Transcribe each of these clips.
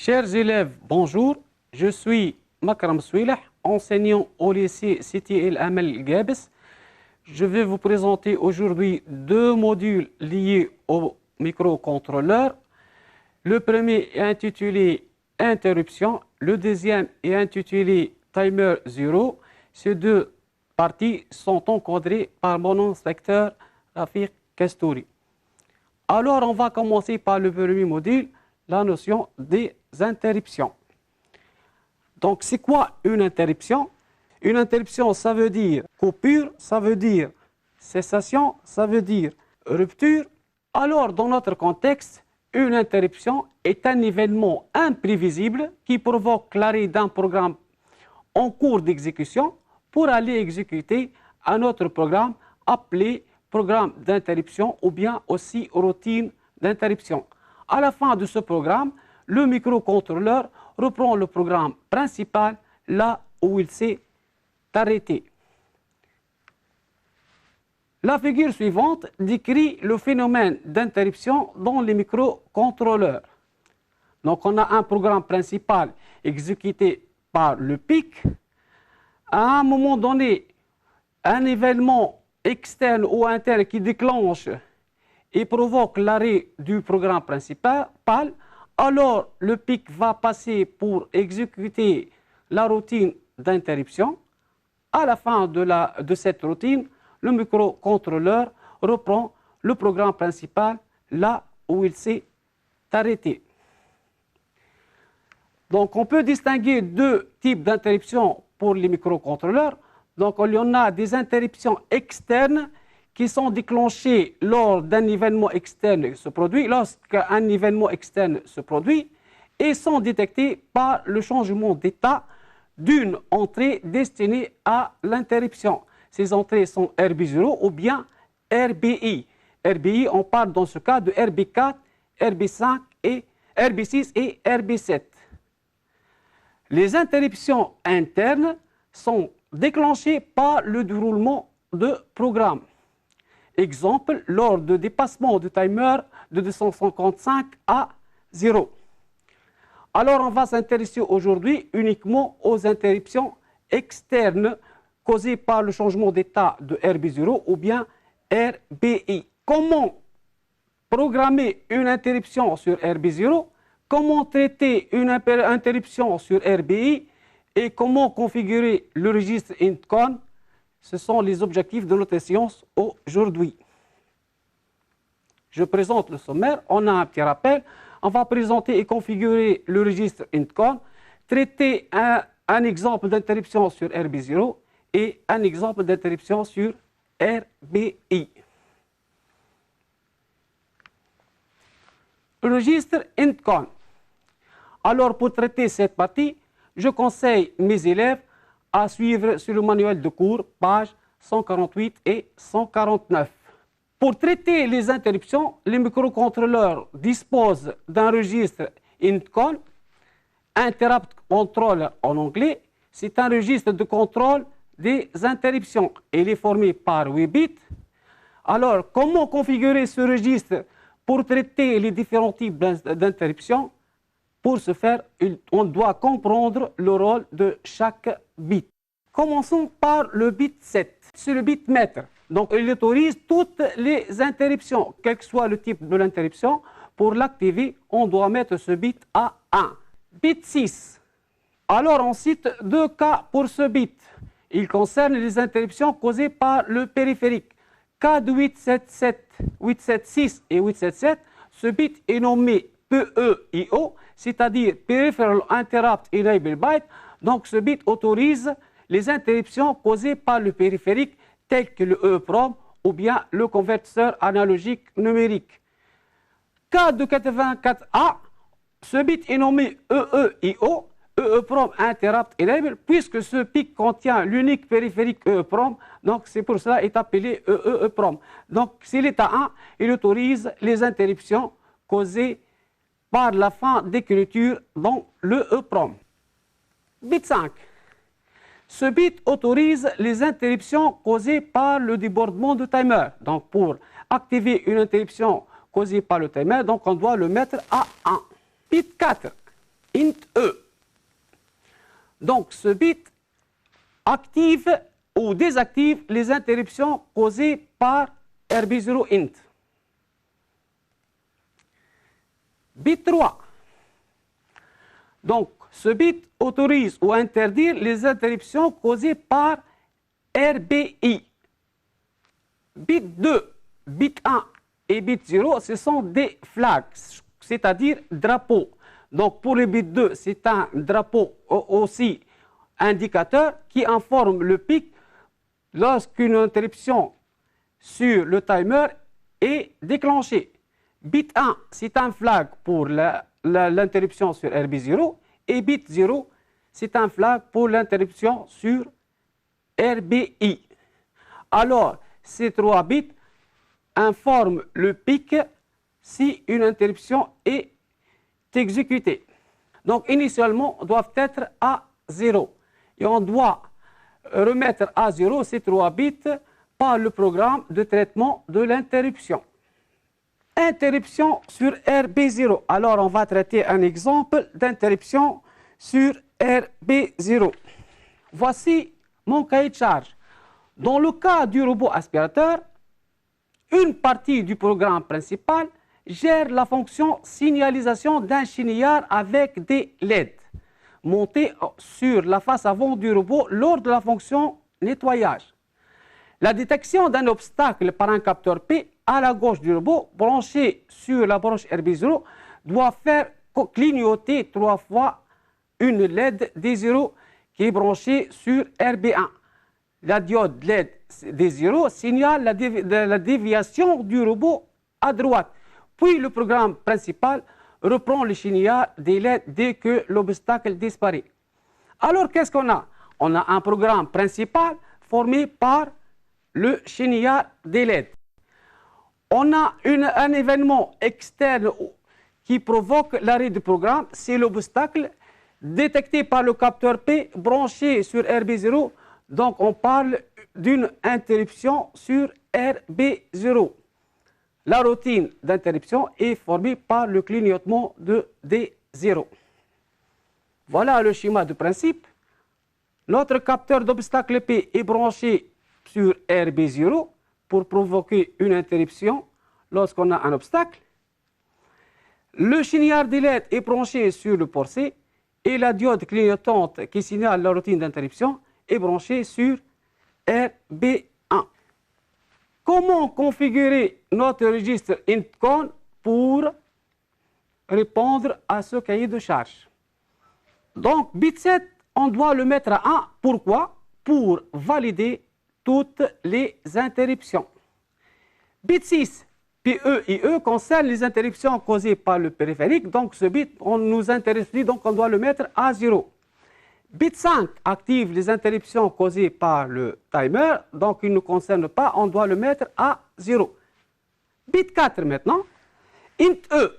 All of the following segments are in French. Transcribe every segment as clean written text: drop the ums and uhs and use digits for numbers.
Chers élèves, bonjour. Je suis Makram Souilah, enseignant au lycée Sidi El Amel Gabes. Je vais vous présenter aujourd'hui deux modules liés au microcontrôleur. Le premier est intitulé Interruption, le deuxième est intitulé Timer 0. Ces deux parties sont encadrées par mon inspecteur Rafiq Kastouri. Alors, on va commencer par le premier module, la notion des interruptions. Donc, c'est quoi une interruption? Une interruption, ça veut dire coupure, ça veut dire cessation, ça veut dire rupture. Alors, dans notre contexte, une interruption est un événement imprévisible qui provoque l'arrêt d'un programme en cours d'exécution pour aller exécuter un autre programme appelé programme d'interruption ou bien aussi routine d'interruption. À la fin de ce programme, le microcontrôleur reprend le programme principal là où il s'est arrêté. La figure suivante décrit le phénomène d'interruption dans les microcontrôleurs. Donc, on a un programme principal exécuté par le PIC. À un moment donné, un événement externe ou interne qui déclenche et provoque l'arrêt du programme principal, alors le PIC va passer pour exécuter la routine d'interruption. À la fin de cette routine, le microcontrôleur reprend le programme principal là où il s'est arrêté. Donc, on peut distinguer deux types d'interruptions pour les microcontrôleurs. Donc, il y en a des interruptions externes qui sont déclenchées lors d'un événement externe se produit, lorsqu'un événement externe se produit, et sont détectées par le changement d'état d'une entrée destinée à l'interruption. Ces entrées sont RB0 ou bien RBI. RBI, on parle dans ce cas de RB4, RB5 et RB6 et RB7. Les interruptions internes sont déclenchées par le déroulement de programme. Exemple, lors de dépassement du timer de 255 à 0. Alors, on va s'intéresser aujourd'hui uniquement aux interruptions externes causées par le changement d'état de RB0 ou bien RBI. Comment programmer une interruption sur RB0? Comment traiter une interruption sur RBI? Et comment configurer le registre INTCON? Ce sont les objectifs de notre séance aujourd'hui. Je présente le sommaire. On a un petit rappel. On va présenter et configurer le registre INTCON, traiter un exemple d'interruption sur RB0 et un exemple d'interruption sur RBI. Le registre INTCON. Alors, pour traiter cette partie, je conseille mes élèves à suivre sur le manuel de cours, pages 148 et 149. Pour traiter les interruptions, les microcontrôleurs disposent d'un registre INTCON, Interrupt Controller en anglais. C'est un registre de contrôle des interruptions. Il est formé par 8 bits. Alors, comment configurer ce registre pour traiter les différents types d'interruptions? Pour ce faire, on doit comprendre le rôle de chaque bit. Commençons par le bit 7. C'est le bit maître. Donc, il autorise toutes les interruptions, quel que soit le type de l'interruption. Pour l'activer, on doit mettre ce bit à 1. Bit 6. Alors, on cite deux cas pour ce bit. Il concerne les interruptions causées par le périphérique. Cas de 877, 876 et 877, ce bit est nommé PEIO, c'est-à-dire Peripheral Interrupt Enable Byte. Donc, ce bit autorise les interruptions causées par le périphérique, telles que le EEPROM ou bien le convertisseur analogique numérique. Cas de 84A, ce bit est nommé EEIO, EEPROM Interrupt Enable, puisque ce PIC contient l'unique périphérique EEPROM, donc c'est pour cela est appelé EEPROM. Donc, s'il est à 1, il autorise les interruptions causées par la fin d'écriture dans le EEPROM. Bit 5. Ce bit autorise les interruptions causées par le débordement du timer. Donc, pour activer une interruption causée par le timer, donc on doit le mettre à 1. Bit 4. int E. Donc, ce bit active ou désactive les interruptions causées par RB0 int. Bit 3. Donc, ce bit autorise ou interdit les interruptions causées par RBI. Bit 2, bit 1 et bit 0, ce sont des flags, c'est-à-dire drapeaux. Donc, pour le bit 2, c'est un drapeau aussi indicateur qui informe le pic lorsqu'une interruption sur le timer est déclenchée. Bit 1, c'est un flag pour l'interruption sur RB0 et bit 0, c'est un flag pour l'interruption sur RBI. Alors, ces 3 bits informent le pic si une interruption est exécutée. Donc, initialement, doivent être à 0. Et on doit remettre à 0 ces 3 bits par le programme de traitement de l'interruption. Interruption sur RB0. Alors, on va traiter un exemple d'interruption sur RB0. Voici mon cahier de charge. Dans le cas du robot aspirateur, une partie du programme principal gère la fonction signalisation d'un chenillard avec des LED montés sur la face avant du robot lors de la fonction nettoyage. La détection d'un obstacle par un capteur P à la gauche du robot branché sur la branche RB0 doit faire clignoter 3 fois une LED D0 qui est branchée sur RB1. La diode LED D0 signale la déviation du robot à droite. Puis le programme principal reprend le chenillard des LED dès que l'obstacle disparaît. Alors qu'est-ce qu'on a? On a un programme principal formé par le chenillard des LED. On a un événement externe qui provoque l'arrêt du programme, c'est l'obstacle détecté par le capteur P branché sur RB0. Donc on parle d'une interruption sur RB0. La routine d'interruption est formée par le clignotement de D0. Voilà le schéma de principe. Notre capteur d'obstacle P est branché sur RB0 pour provoquer une interruption lorsqu'on a un obstacle. Le chenillard des LED est branché sur le port C et la diode clignotante qui signale la routine d'interruption est branchée sur RB1. Comment configurer notre registre INTCON pour répondre à ce cahier de charge? Donc, bit 7, on doit le mettre à 1. Pourquoi? Pour valider toutes les interruptions. Bit 6, PE-IE, concerne les interruptions causées par le périphérique. Donc, ce bit, on nous intéresse plus, donc on doit le mettre à 0. Bit 5 active les interruptions causées par le timer, donc il ne nous concerne pas, on doit le mettre à 0. Bit 4 maintenant, int E.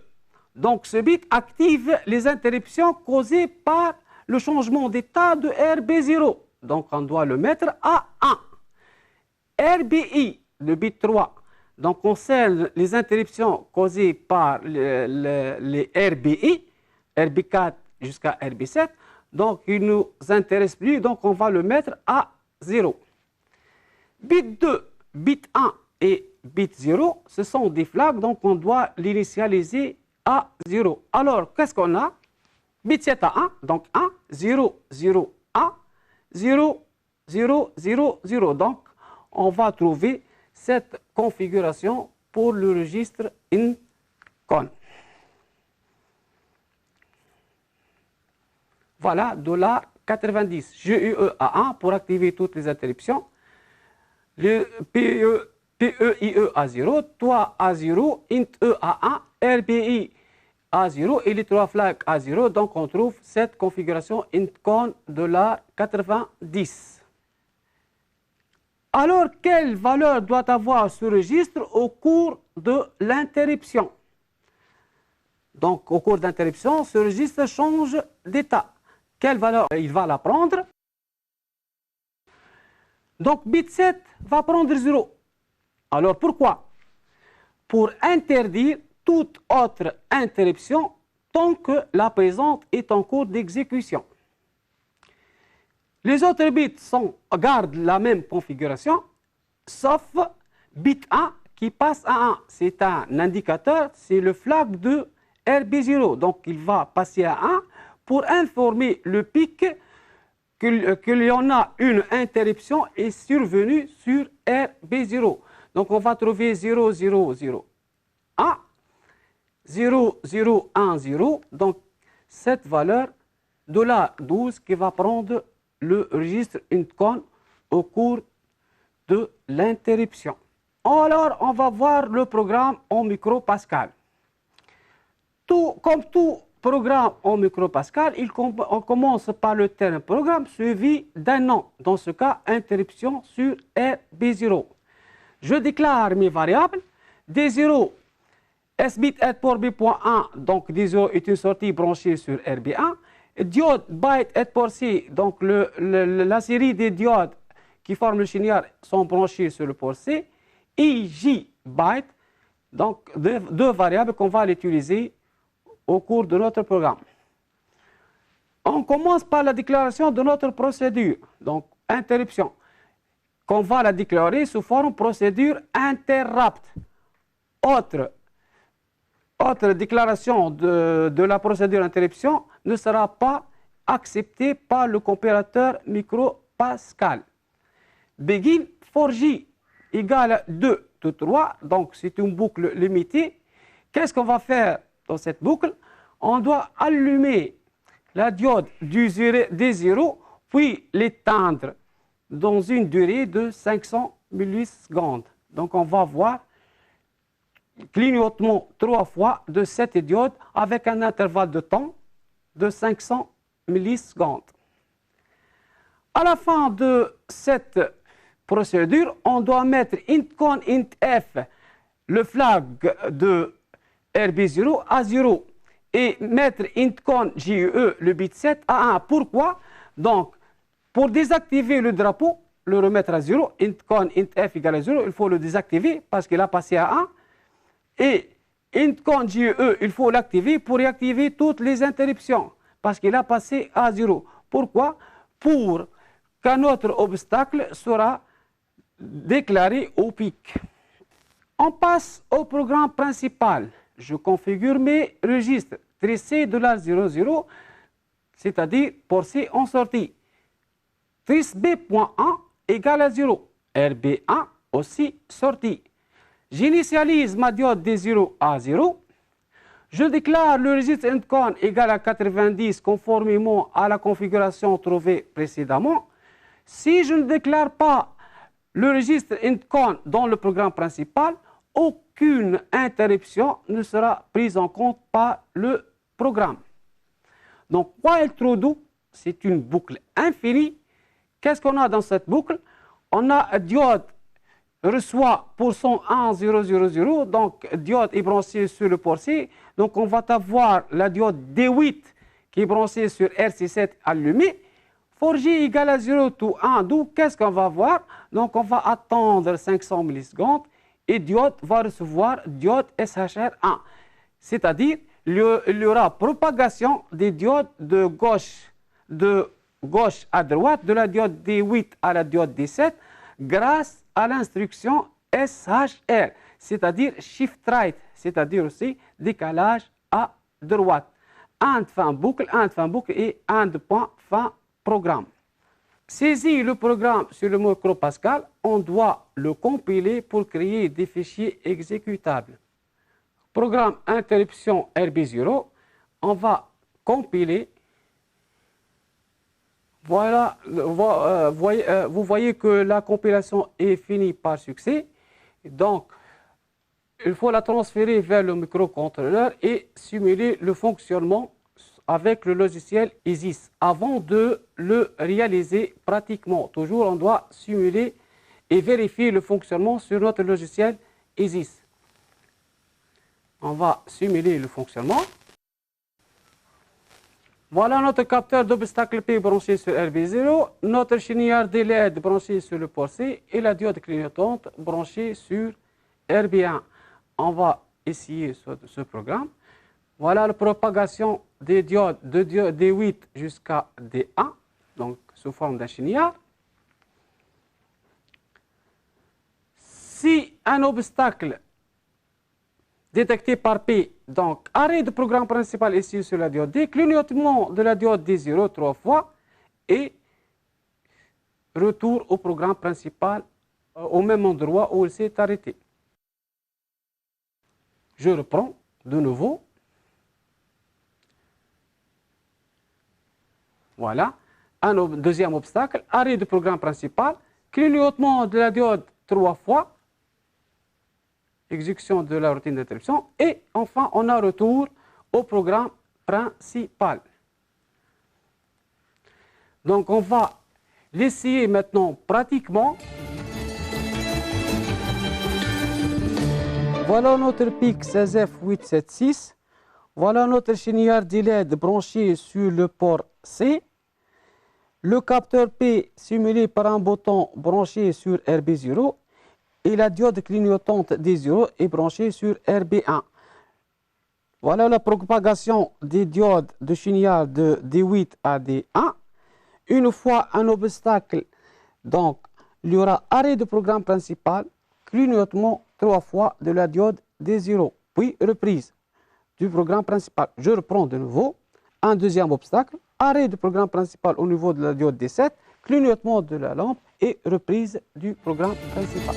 Donc ce bit active les interruptions causées par le changement d'état de RB0. Donc on doit le mettre à 1. RBI, le bit 3, donc concerne les interruptions causées par les RBI, RB4 jusqu'à RB7. Donc, il ne nous intéresse plus, donc on va le mettre à 0. Bit 2, bit 1 et bit 0, ce sont des flags, donc on doit l'initialiser à 0. Alors, qu'est-ce qu'on a? Bit 7 à 1, donc 1, 0, 0, 1, 0, 0, 0, 0. Donc, on va trouver cette configuration pour le registre INCON. Voilà, $90, GUE à 1 pour activer toutes les interruptions. Le PE-IE à 0, toi à 0, int E à 1, RBI à 0 et les 3 flags à 0. Donc on trouve cette configuration INTCON $90. Alors, quelle valeur doit avoir ce registre au cours de l'interruption? Donc, au cours d'interruption, ce registre change d'état. Quelle valeur il va la prendre? Donc, bit 7 va prendre 0. Alors, pourquoi? Pour interdire toute autre interruption tant que la présente est en cours d'exécution. Les autres bits gardent la même configuration, sauf bit 1 qui passe à 1. C'est un indicateur, c'est le flag de RB0. Donc, il va passer à 1 pour informer le pic qu'il y en a une interruption est survenue sur RB0. Donc, on va trouver 0, 0, 0, 1, 0, 0, 1, 0. Donc, cette valeur $12 qui va prendre le registre INTCON au cours de l'interruption. Alors, on va voir le programme en micropascal. Comme tout programme en micropascal, on commence par le terme programme suivi d'un nom. Dans ce cas, interruption sur RB0. Je déclare mes variables. D0, S-bit est pour B.1, donc D0 est une sortie branchée sur RB1. Diode byte est pour C, donc la série des diodes qui forment le chignard sont branchées sur le port C. Et J byte, donc deux variables qu'on va utiliser au cours de notre programme. On commence par la déclaration de notre procédure, donc interruption, qu'on va la déclarer sous forme procédure interrupt. Autre déclaration de la procédure interruption ne sera pas acceptée par le compilateur micropascal. Begin for J égale 2 to 3, donc c'est une boucle limitée. Qu'est-ce qu'on va faire dans cette boucle? On doit allumer la diode du D0, puis l'éteindre dans une durée de 500 millisecondes. Donc on va voir clignotement 3 fois de cette diode avec un intervalle de temps de 500 millisecondes. À la fin de cette procédure, on doit mettre INTCON INTF, le flag de RB0 à 0 et mettre INTCON JE, le bit 7 à 1. Pourquoi? Donc, pour désactiver le drapeau, le remettre à 0, INTCON INTF égale à 0, il faut le désactiver parce qu'il a passé à 1. Et INTCON JE, il faut l'activer pour réactiver toutes les interruptions parce qu'il a passé à 0. Pourquoi? Pour qu'un autre obstacle sera déclaré au pic. On passe au programme principal. Je configure mes registres tricé $00, c'est-à-dire pour C en sortie. Trice B.1 égale à 0. RB1 aussi sortie. J'initialise ma diode D0 à 0. Je déclare le registre INTCON égal à 90 conformément à la configuration trouvée précédemment. Si je ne déclare pas le registre INTCON dans le programme principal, aucune interruption ne sera prise en compte par le programme. Donc, while true do, c'est une boucle infinie. Qu'est-ce qu'on a dans cette boucle? On a un diode reçoit pour son 1, 0, 0, 0, donc diode est branchée sur le port C. Donc, on va avoir la diode D8 qui est branchée sur RC7 allumée. For J égale à 0 to 1, donc qu'est-ce qu'on va voir? Donc, on va attendre 500 millisecondes et diode va recevoir diode SHR1. C'est-à-dire, il y aura propagation des diodes de gauche à droite, de la diode D8 à la diode D7, grâce à l'instruction SHR, c'est-à-dire Shift Right, c'est-à-dire aussi décalage à droite. End fin boucle et end point fin programme. Saisi le programme sur le micropascal, on doit le compiler pour créer des fichiers exécutables. Programme interruption RB0, on va compiler. Voilà, vous voyez que la compilation est finie par succès. Donc, il faut la transférer vers le microcontrôleur et simuler le fonctionnement avec le logiciel ISIS. Avant de le réaliser pratiquement, toujours on doit simuler et vérifier le fonctionnement sur notre logiciel ISIS. On va simuler le fonctionnement. Voilà notre capteur d'obstacle P branché sur RB0, notre chignard de LED branché sur le port C et la diode clignotante branchée sur RB1. On va essayer ce programme. Voilà la propagation des diodes de D8 jusqu'à D1, donc sous forme d'un chignard. Si un obstacle détecté par P, donc arrêt du programme principal ici sur la diode D, clignotement de la diode D0 3 fois et retour au programme principal au même endroit où il s'est arrêté. Je reprends de nouveau. Voilà, un deuxième obstacle, arrêt du programme principal, clignotement de la diode 3 fois, exécution de la routine d'interruption, et enfin on a retour au programme principal. Donc on va l'essayer maintenant pratiquement. Voilà notre PIC 16F876. Voilà notre chignard d'ILED branché sur le port C. Le capteur P simulé par un bouton branché sur RB0 et la diode clignotante D0 est branchée sur RB1. Voilà la propagation des diodes de chignard de D8 à D1. Une fois un obstacle, donc il y aura arrêt du programme principal, clignotement 3 fois de la diode D0, puis reprise du programme principal. Je reprends de nouveau un deuxième obstacle, arrêt du programme principal au niveau de la diode D7, clignotement de la lampe et reprise du programme principal.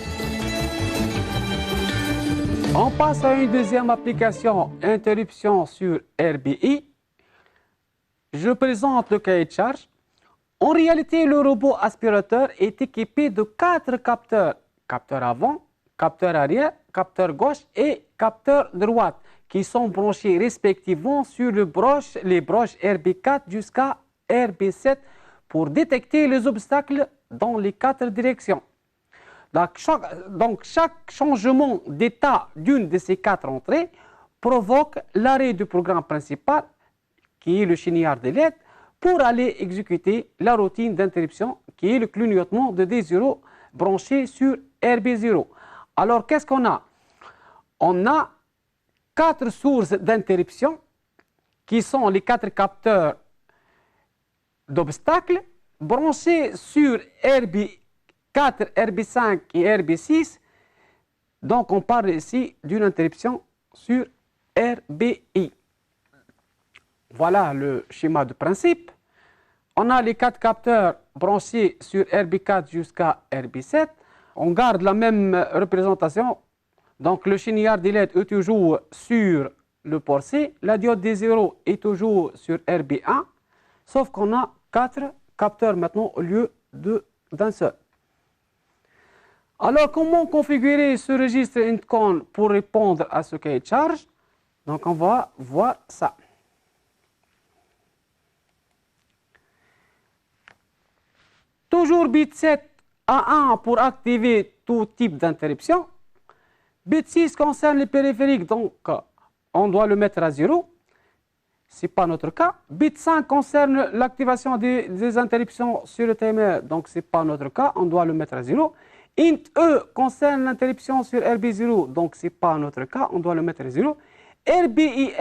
On passe à une deuxième application, interruption sur RBI. Je présente le cahier de charge. En réalité, le robot aspirateur est équipé de 4 capteurs. Capteur avant, capteur arrière, capteur gauche et capteur droite, qui sont branchés respectivement sur les broches RB4 jusqu'à RB7 pour détecter les obstacles dans les 4 directions. Donc chaque changement d'état d'une de ces 4 entrées provoque l'arrêt du programme principal, qui est le chignard de LED, pour aller exécuter la routine d'interruption, qui est le clignotement de D0 branché sur RB0. Alors qu'est-ce qu'on a? On a 4 sources d'interruption qui sont les 4 capteurs d'obstacles branchés sur RB4, RB5 et RB6. Donc on parle ici d'une interruption sur RBI. Voilà le schéma de principe. On a les 4 capteurs branchés sur RB4 jusqu'à RB7. On garde la même représentation. Donc le chignard d'ILED est toujours sur le port C. La diode D0 est toujours sur RB1. Sauf qu'on a 4 capteurs maintenant au lieu d'un seul. Alors comment configurer ce registre INTCON pour répondre à ce cahier de charge? Donc on va voir ça. Toujours bit 7 à 1 pour activer tout type d'interruption. Bit 6 concerne les périphériques, donc on doit le mettre à 0. Ce n'est pas notre cas. Bit 5 concerne l'activation des interruptions sur le timer, donc ce n'est pas notre cas, on doit le mettre à 0. Int E concerne l'interruption sur RB0, donc ce n'est pas notre cas, on doit le mettre à 0. RBIE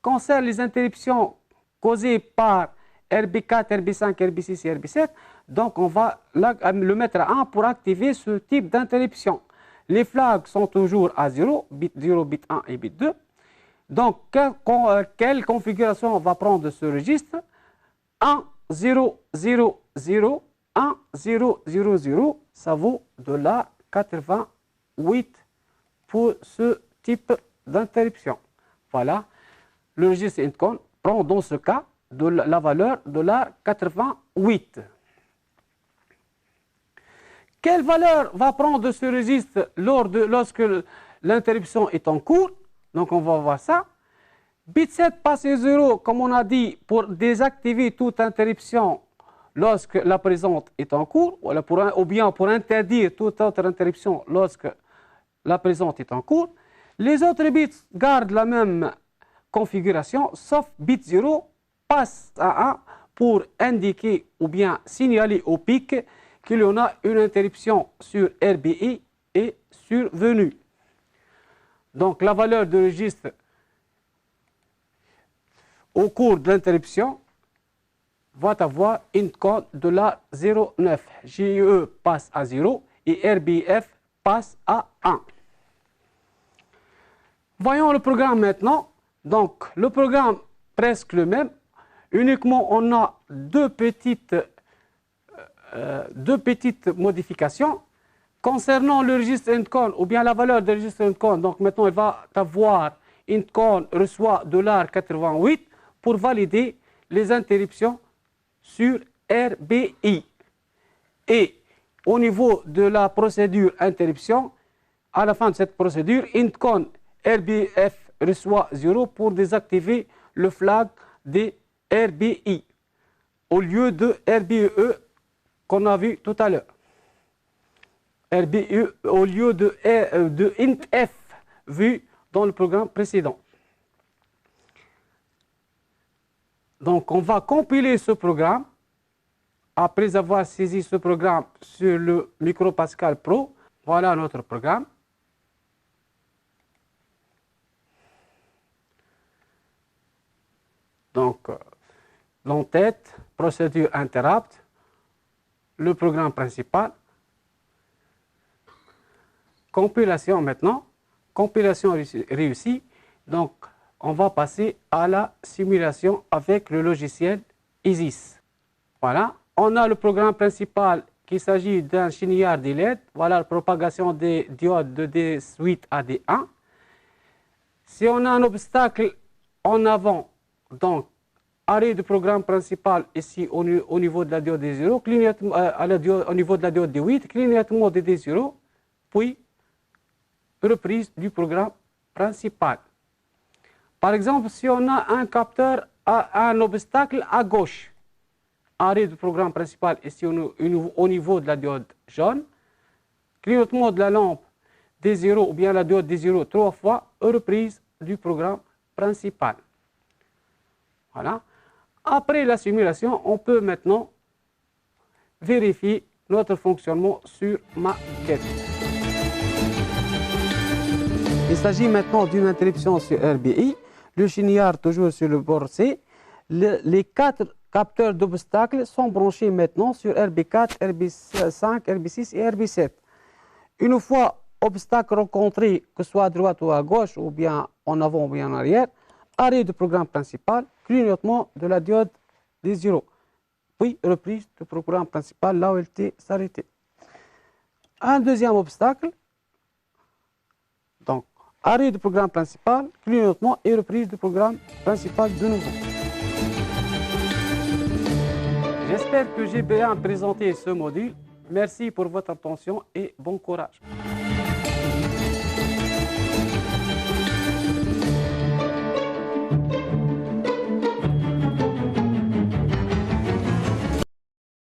concerne les interruptions causées par RB4, RB5, RB6 et RB7. Donc on va le mettre à 1 pour activer ce type d'interruption. Les flags sont toujours à 0, bit 0, bit 1 et bit 2. Donc quelle configuration on va prendre de ce registre? 1, 0, 0, 0, 1, 0, 0, 0. Ça vaut $88 pour ce type d'interruption. Voilà, le registre INTCON prend dans ce cas de la valeur $88. Quelle valeur va prendre ce registre lorsque l'interruption est en cours? Donc on va voir ça. Bit 7 passe à 0, comme on a dit, pour désactiver toute interruption lorsque la présente est en cours, ou bien pour interdire toute autre interruption lorsque la présente est en cours. Les autres bits gardent la même configuration, sauf bit 0 passe à 1 pour indiquer ou bien signaler au pic qu'il y en a une interruption sur RBI est survenue. Donc la valeur de registre au cours de l'interruption, va avoir une cote de la 0,9. JE passe à 0 et RBF passe à 1. Voyons le programme maintenant. Donc, le programme presque le même. Uniquement, on a deux petites modifications. Concernant le registre endcon, ou bien la valeur du registre endcon, donc maintenant, il va avoir endcon reçoit $88 pour valider les interruptions sur RBI. Et au niveau de la procédure interruption, à la fin de cette procédure, endcon RBF reçoit 0 pour désactiver le flag des RBI au lieu de RBE qu'on a vu tout à l'heure. RBE au lieu de INTF vu dans le programme précédent. Donc on va compiler ce programme. Après avoir saisi ce programme sur le MicroPascal Pro, voilà notre programme. Donc, l'entête, procédure interrupt, le programme principal. Compilation maintenant, compilation réussie. Donc, on va passer à la simulation avec le logiciel ISIS. Voilà, on a le programme principal qui s'agit d'un chignard de LED. Voilà la propagation des diodes de D8 à D1. Si on a un obstacle en avant, donc arrêt du programme principal ici au niveau de la diode D0, au niveau de la diode D8, clignotement de D0, puis reprise du programme principal. Par exemple, si on a un capteur à un obstacle à gauche, arrêt du programme principal ici au niveau de la diode jaune, clignotement de la lampe D0 ou bien la diode D0 trois fois, reprise du programme principal. Voilà. Après la simulation, on peut maintenant vérifier notre fonctionnement sur maquette. Il s'agit maintenant d'une interruption sur RBI. Le chignard toujours sur le bord C. Les 4 capteurs d'obstacles sont branchés maintenant sur RB4, RB5, RB6 et RB7. Une fois obstacle rencontré, que ce soit à droite ou à gauche, ou bien en avant ou bien en arrière, arrêt du programme principal, clignotement de la diode D0, puis reprise du programme principal là où elle était s'arrêter. Un deuxième obstacle, donc arrêt du programme principal, clignotement et reprise du programme principal de nouveau. J'espère que j'ai bien présenté ce module. Merci pour votre attention et bon courage.